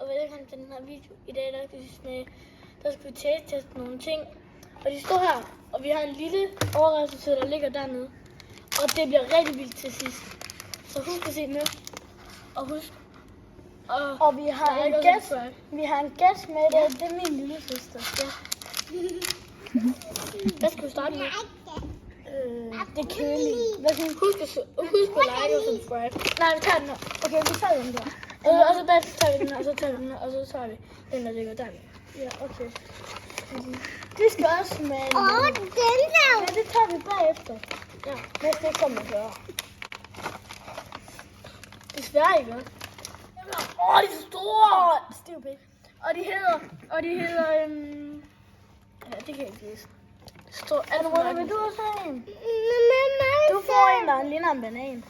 og velkommen til den her video. I dag der skal vi teste nogle ting. Og de står her, og vi har en lille overraskelse, der ligger dernede. Og det bliver rigtig vildt til sidst. Så husk at se med. Og husk. Og vi har en gæst med, det er min lille søster. Ja. Hvad skal vi starte med? Det er køligt. Husk at like og subscribe. Nej, vi tager den her. Okay, vi tager den der. Og så bagefter tager vi den her, og så tager vi den her, og så tager vi den, der ligger dernede. Ja, okay. Det skal også med en... den der! Ja, det tager vi bagefter. Ja. Hvis det kommer før. Desværre ikke. De er så store! Stiv pik. Og de hedder, ja, det kan jeg ikke læse. Det står alt for Vil du også have en? Du får en, der ligner en banan.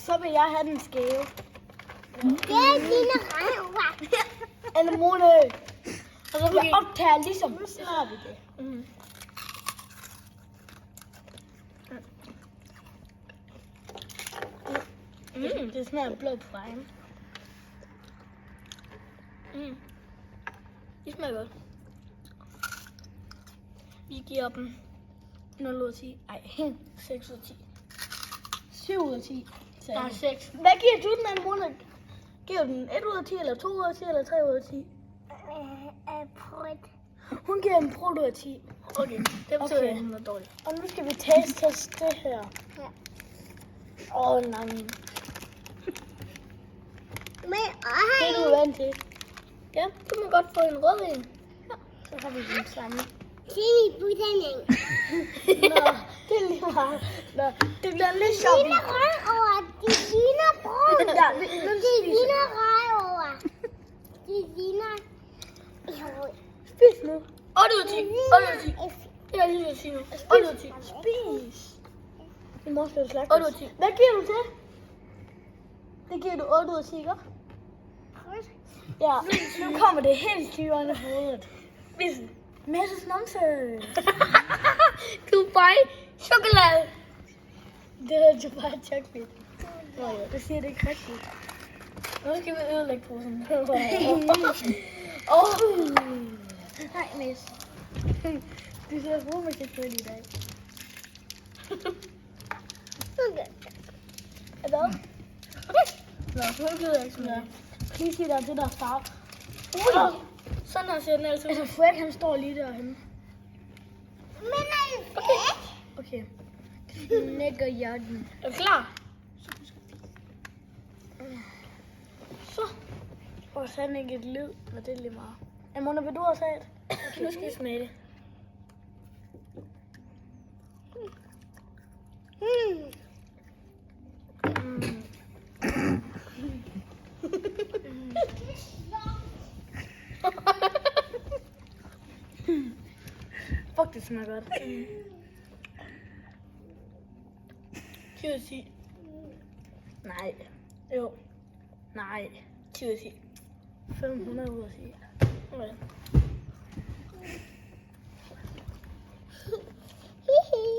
Så vil jeg have den skæve. Det er dine røver. Eller Mone. Og så Jeg optager ligesom, så har vi det. Det smager blå prime. De smager godt. Vi giver dem 0 ud af 10. Ej, 6 ud af 10. 7 ud af 10. Nej, 6. Hvad giver du den anden Mone? Giver du den 1 ud af 10, eller 2 ud af 10, eller 3 ud af 10? Prøv. Hun giver en prøv ud af 10. Okay, det betyder, at den var dårlig. Og nu skal vi teste det her. Ja. Nej. Men Det er du vant til. Ja, så kan man godt få en rød en. Så har vi den samme. se min budanding. Nå, det er lige meget. Nå, det bliver lidt De sjovt. ligner røgover. De ligner brun. Ja, De ligner røgover. De ligner... Spis nu. 8 ud af 10. 8 ud af 10. Det er lige at sige nu. 8 ud af 10. Spis. I morgen skal du slagte. 8 ud af 10. Hvad giver du til? Det giver du 8 ud af 10, ikke? Ja, nu kommer det helt styrende på hovedet. Spis den. Messes numse. Dubai chokolade. Det er Dubai chocolate. Nå ja, det siger det ikke rigtigt. Nu skal vi ødelægge posen. Nej, Miss. Du ser romerkæft i dag. Hvad? Nå, så gider jeg ikke sådan der. Lige sig der det der farve. Sådan her ser den altså ud. Altså Fred, han står lige derhenne. Men er I fedt? Okay. Knækker jeg den. Er du klar? Så. Og så ikke et lyd, men det er lige meget. Amanda, vil du også have et? Okay, nu skal vi smage det. Fuck, det smager godt. 10 ud af 10. Nej. Jo. Nej. 10 ud af 10. 500 ud af 10. Okay.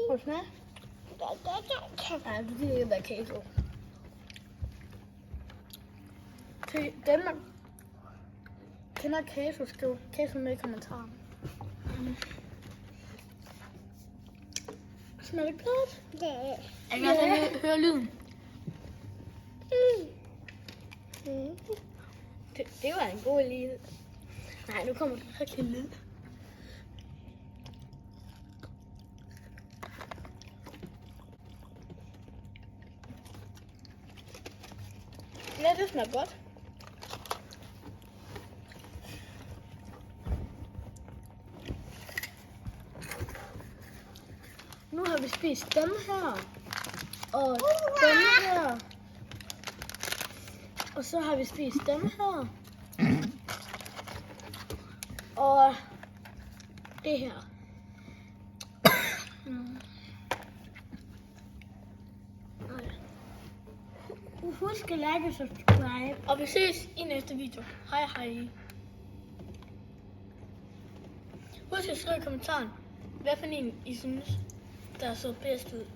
Hvor smager? Nej, det gider ikke være queso. Til dem, der kender queso, skriv queso med i kommentaren. Smager det godt? Jeg kan også høre lyden. Det var en god lyd. Nej, nu kommer der rigtig lyd. Ja, det smager godt. Nu har vi spist dem her. Og dem her. Og så har vi spist dem her. Og det her. Husk at like og subscribe. Og vi ses i næste video. Hej hej. Husk at skrive i kommentaren, hvad for en I synes, der så bedst ud.